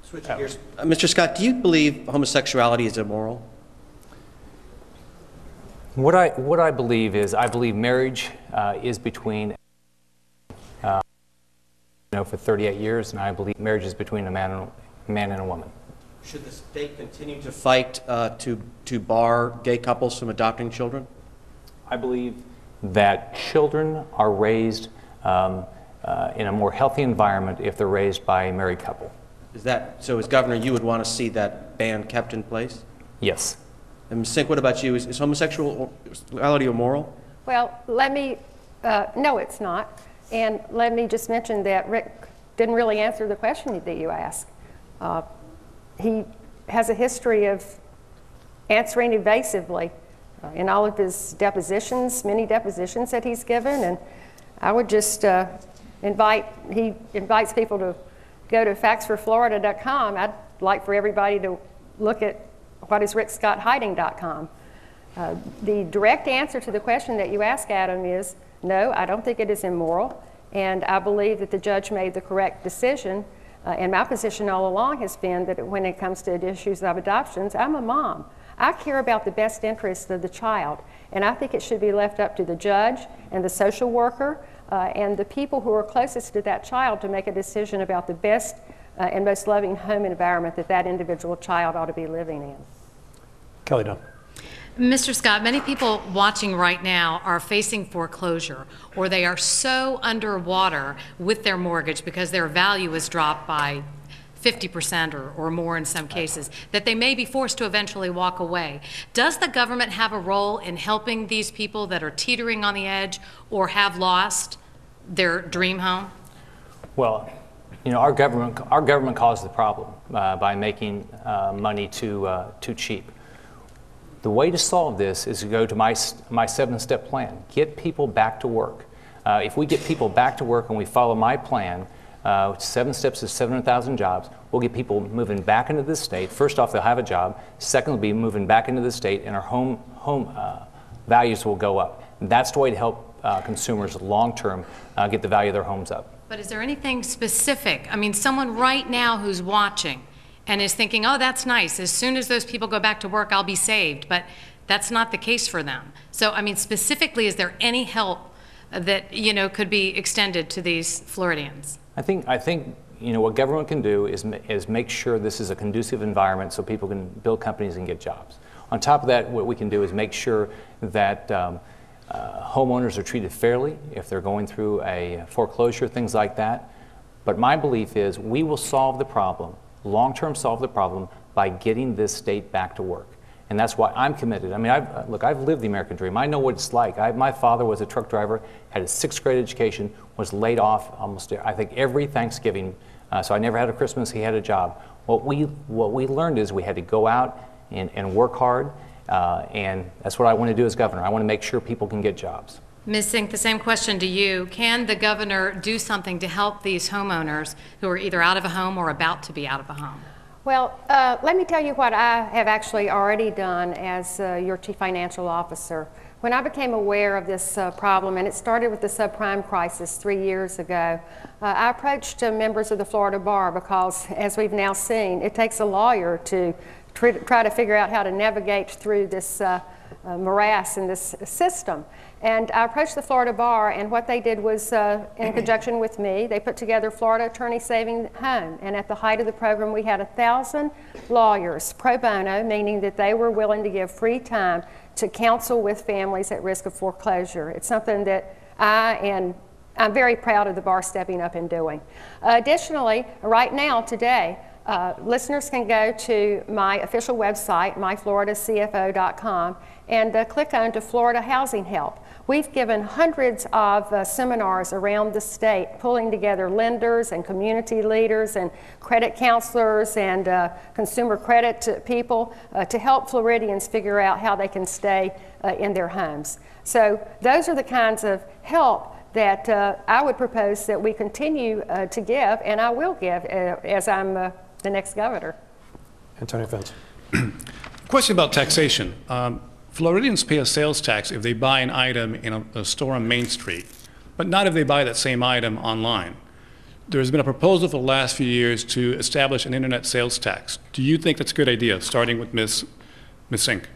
Switching gears. Mr. Scott, do you believe homosexuality is immoral? What I believe is, I believe marriage is between, for 38 years, and I believe marriage is between a man and a woman. Should the state continue to fight to bar gay couples from adopting children? I believe that children are raised in a more healthy environment if they're raised by a married couple. Is that so? As governor, you would want to see that ban kept in place? Yes. And Ms. Sink, what about you? Is homosexuality immoral? Well, let me, no, it's not. And let me just mention that Rick didn't really answer the question that you asked. He has a history of answering evasively in all of his depositions, many depositions that he's given. And I would just he invites people to go to factsforflorida.com. I'd like for everybody to look at whatisrickscotthiding.com. The direct answer to the question that you ask, Adam, is no, I don't think it is immoral, and I believe that the judge made the correct decision. And my position all along has been that when it comes to issues of adoptions, I'm a mom. I care about the best interests of the child, and I think it should be left up to the judge and the social worker and the people who are closest to that child to make a decision about the best and most loving home environment that that individual child ought to be living in. Kelly Dunn. Mr. Scott, many people watching right now are facing foreclosure, or they are so underwater with their mortgage because their value is dropped by 50% or more in some cases, that they may be forced to eventually walk away. Does the government have a role in helping these people that are teetering on the edge or have lost their dream home? Well, our government caused the problem by making money too cheap. The way to solve this is to go to my 7-step plan. Get people back to work. If we get people back to work and we follow my plan, 7 steps is 700,000 jobs. We'll get people moving back into this state. First off, they'll have a job. Second, they'll be moving back into the state, and our home values will go up. And that's the way to help consumers long-term get the value of their homes up. But is there anything specific? I mean, someone right now who's watching and is thinking, oh, that's nice. As soon as those people go back to work, I'll be saved. But that's not the case for them. So, I mean, specifically, is there any help that, could be extended to these Floridians? I think what government can do is make sure this is a conducive environment so people can build companies and get jobs. On top of that, what we can do is make sure that homeowners are treated fairly if they're going through a foreclosure, things like that. But my belief is we will solve the problem, long-term solve the problem, by getting this state back to work. And that's why I'm committed. I mean, I've lived the American dream. I know what it's like. My father was a truck driver, had a 6th grade education, was laid off almost, I think, every Thanksgiving. So I never had a Christmas. He had a job. What we learned is we had to go out and work hard, and that's what I want to do as governor. I want to make sure people can get jobs. Ms. Sink, the same question to you. Can the governor do something to help these homeowners who are either out of a home or about to be out of a home? Well, let me tell you what I have actually already done as your chief financial officer. When I became aware of this problem, and it started with the subprime crisis 3 years ago, I approached members of the Florida Bar because, as we've now seen, it takes a lawyer to try to figure out how to navigate through this morass in this system. And I approached the Florida Bar, and what they did was, in conjunction with me, they put together Florida Attorney Saving Home. And at the height of the program, we had 1,000 lawyers pro bono, meaning that they were willing to give free time to counsel with families at risk of foreclosure. It's something that I'm very proud of the Bar stepping up and doing. Additionally, right now, today, listeners can go to my official website, myfloridacfo.com, and click on to Florida Housing Help. We've given hundreds of seminars around the state, pulling together lenders and community leaders and credit counselors and consumer credit people to help Floridians figure out how they can stay in their homes. So those are the kinds of help that I would propose that we continue to give, and I will give as I'm the next governor. Antonio Fence. Question about taxation. Floridians pay a sales tax if they buy an item in a store on Main Street, but not if they buy that same item online. there's been a proposal for the last few years to establish an internet sales tax. Do you think that's a good idea, starting with Ms. Sink?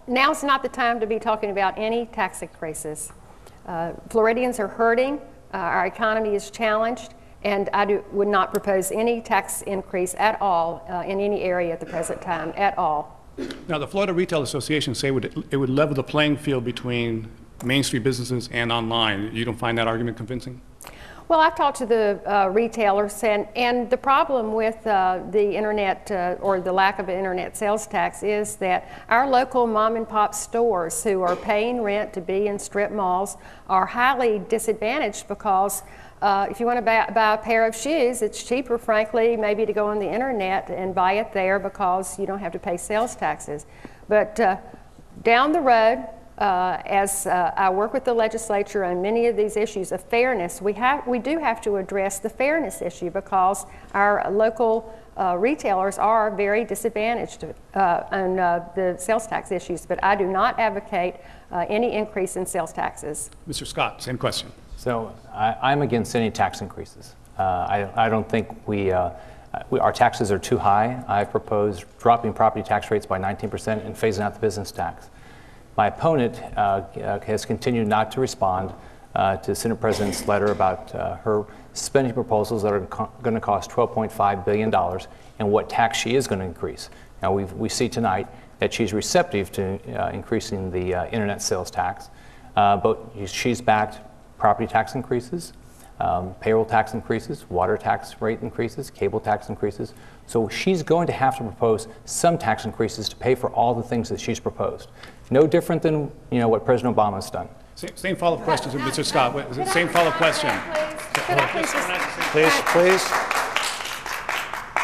Now's not the time to be talking about any tax increases. Floridians are hurting, our economy is challenged, and I would not propose any tax increase at all in any area at the present time, at all. Now, the Florida Retail Association say it would level the playing field between Main Street businesses and online. You don't find that argument convincing? Well, I've talked to the retailers, and the problem with the internet or the lack of an internet sales tax is that our local mom and pop stores who are paying rent to be in strip malls are highly disadvantaged because if you want to buy a pair of shoes, it's cheaper, frankly, maybe to go on the internet and buy it there because you don't have to pay sales taxes. But down the road, as I work with the legislature on many of these issues of fairness, we do have to address the fairness issue because our local retailers are very disadvantaged on the sales tax issues. But I do not advocate any increase in sales taxes. Mr. Scott, same question. So I'm against any tax increases. I don't think our taxes are too high. I've proposed dropping property tax rates by 19% and phasing out the business tax. My opponent has continued not to respond to the Senate President's letter about her spending proposals that are going to cost $12.5 billion and what tax she is going to increase. Now, we see tonight that she's receptive to increasing the internet sales tax, but she's backed property tax increases, payroll tax increases, water tax rate increases, cable tax increases. So she's going to have to propose some tax increases to pay for all the things that she's proposed. No different than what President Obama's done. Same follow-up question, Mr. Scott. Same follow-up question. Please.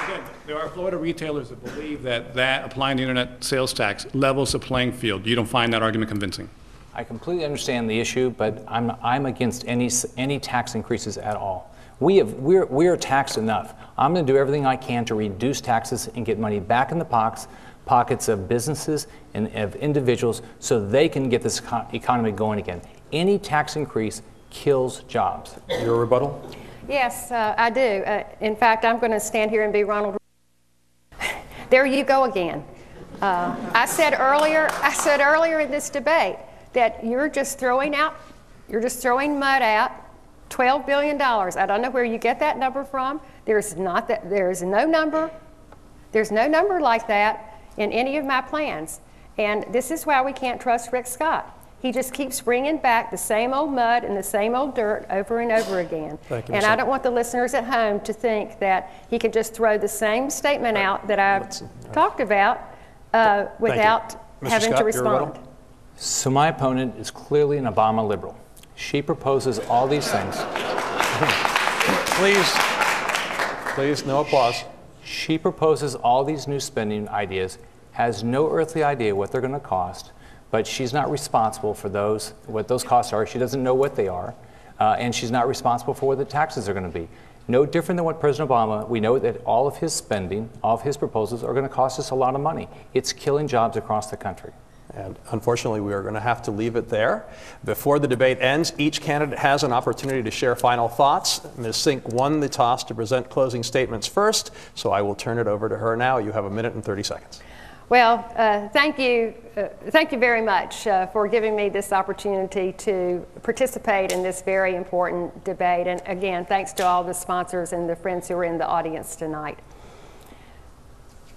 Again, there are Florida retailers that believe that applying the internet sales tax levels the playing field. You don't find that argument convincing? I completely understand the issue, but I'm against any tax increases at all. We're taxed enough. I'm going to do everything I can to reduce taxes and get money back in the pockets of businesses and of individuals so they can get this economy going again. Any tax increase kills jobs. Your rebuttal? Yes, I do. In fact, I'm going to stand here and be Ronald. There you go again. I said earlier in this debate that you're just throwing mud out. $12 billion. I don't know where you get that number from. There's no number like that in any of my plans. And this is why we can't trust Rick Scott. He just keeps bringing back the same old mud and the same old dirt over and over again. Thank you, and I don't want the listeners at home to think that he can just throw the same statement out that I've talked about without having Scott, to respond. So my opponent is clearly an Obama liberal. She proposes all these things. Please, no applause. She proposes all these new spending ideas, has no earthly idea what they're going to cost, but she's not responsible for what those costs are. She doesn't know what they are, and she's not responsible for what the taxes are going to be. No different than what President Obama, we know that all of his spending, all of his proposals are going to cost us a lot of money. It's killing jobs across the country. And unfortunately, we are going to have to leave it there. Before the debate ends, each candidate has an opportunity to share final thoughts. Ms. Sink won the toss to present closing statements first, so I will turn it over to her now. You have 1 minute and 30 seconds. Well, thank you very much for giving me this opportunity to participate in this very important debate. And again, thanks to all the sponsors and the friends who are in the audience tonight.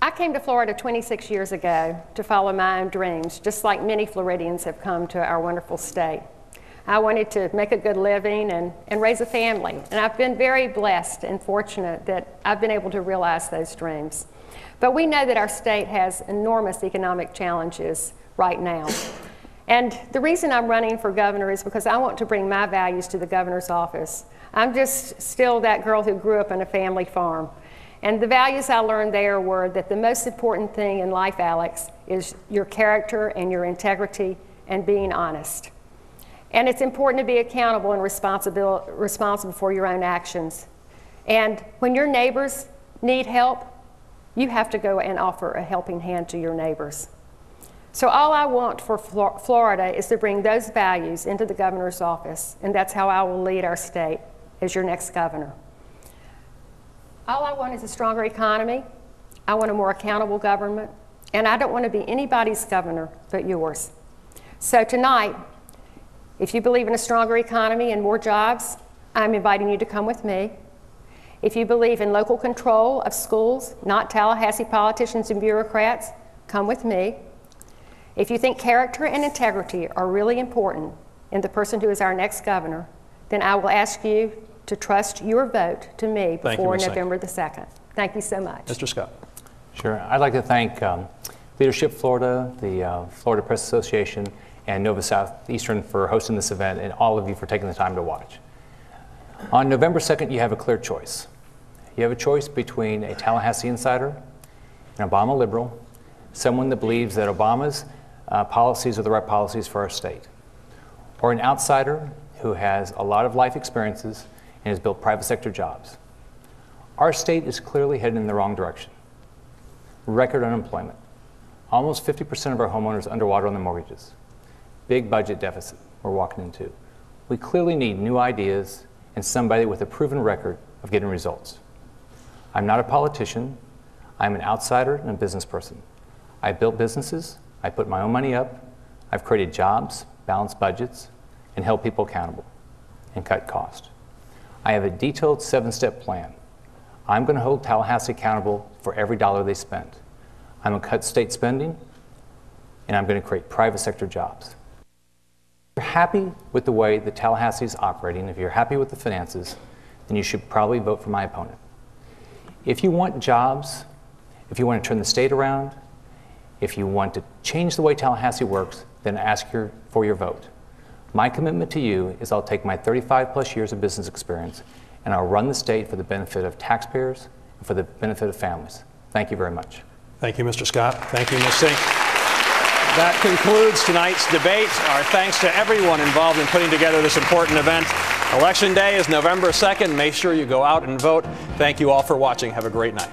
I came to Florida 26 years ago to follow my own dreams, just like many Floridians have come to our wonderful state. I wanted to make a good living and raise a family, and I've been very blessed and fortunate that I've been able to realize those dreams. But we know that our state has enormous economic challenges right now. And the reason I'm running for governor is because I want to bring my values to the governor's office. I'm just still that girl who grew up on a family farm. And the values I learned there were that the most important thing in life, Alex, is your character and your integrity and being honest. And it's important to be accountable and responsible for your own actions. And when your neighbors need help, you have to go and offer a helping hand to your neighbors. So all I want for Florida is to bring those values into the governor's office, and that's how I will lead our state. as your next governor. All I want is a stronger economy. I want a more accountable government. And I don't want to be anybody's governor but yours. So tonight, if you believe in a stronger economy and more jobs, I'm inviting you to come with me. If you believe in local control of schools, not Tallahassee politicians and bureaucrats, come with me. If you think character and integrity are really important in the person who is our next governor, then I will ask you to trust your vote to me before November the 2nd. Thank you so much. Mr. Scott. Sure. I'd like to thank Leadership Florida, the Florida Press Association, and Nova Southeastern for hosting this event, and all of you for taking the time to watch. On November 2nd, you have a clear choice. You have a choice between a Tallahassee insider, an Obama liberal, someone that believes that Obama's policies are the right policies for our state, or an outsider who has a lot of life experiences and has built private sector jobs. Our state is clearly headed in the wrong direction. Record unemployment. Almost 50% of our homeowners underwater on their mortgages. Big budget deficit we're walking into. We clearly need new ideas and somebody with a proven record of getting results. I'm not a politician. I'm an outsider and a business person. I built businesses. I put my own money up. I've created jobs, balanced budgets, and held people accountable and cut costs. I have a detailed 7-step plan. I'm going to hold Tallahassee accountable for every dollar they spend. I'm going to cut state spending, and I'm going to create private sector jobs. If you're happy with the way that Tallahassee is operating, if you're happy with the finances, then you should probably vote for my opponent. If you want jobs, if you want to turn the state around, if you want to change the way Tallahassee works, then ask for your vote. My commitment to you is I'll take my 35+ years of business experience and I'll run the state for the benefit of taxpayers and for the benefit of families. Thank you very much. Thank you, Mr. Scott. Thank you, Ms. Sink. That concludes tonight's debate. Our thanks to everyone involved in putting together this important event. Election Day is November 2nd. Make sure you go out and vote. Thank you all for watching. Have a great night.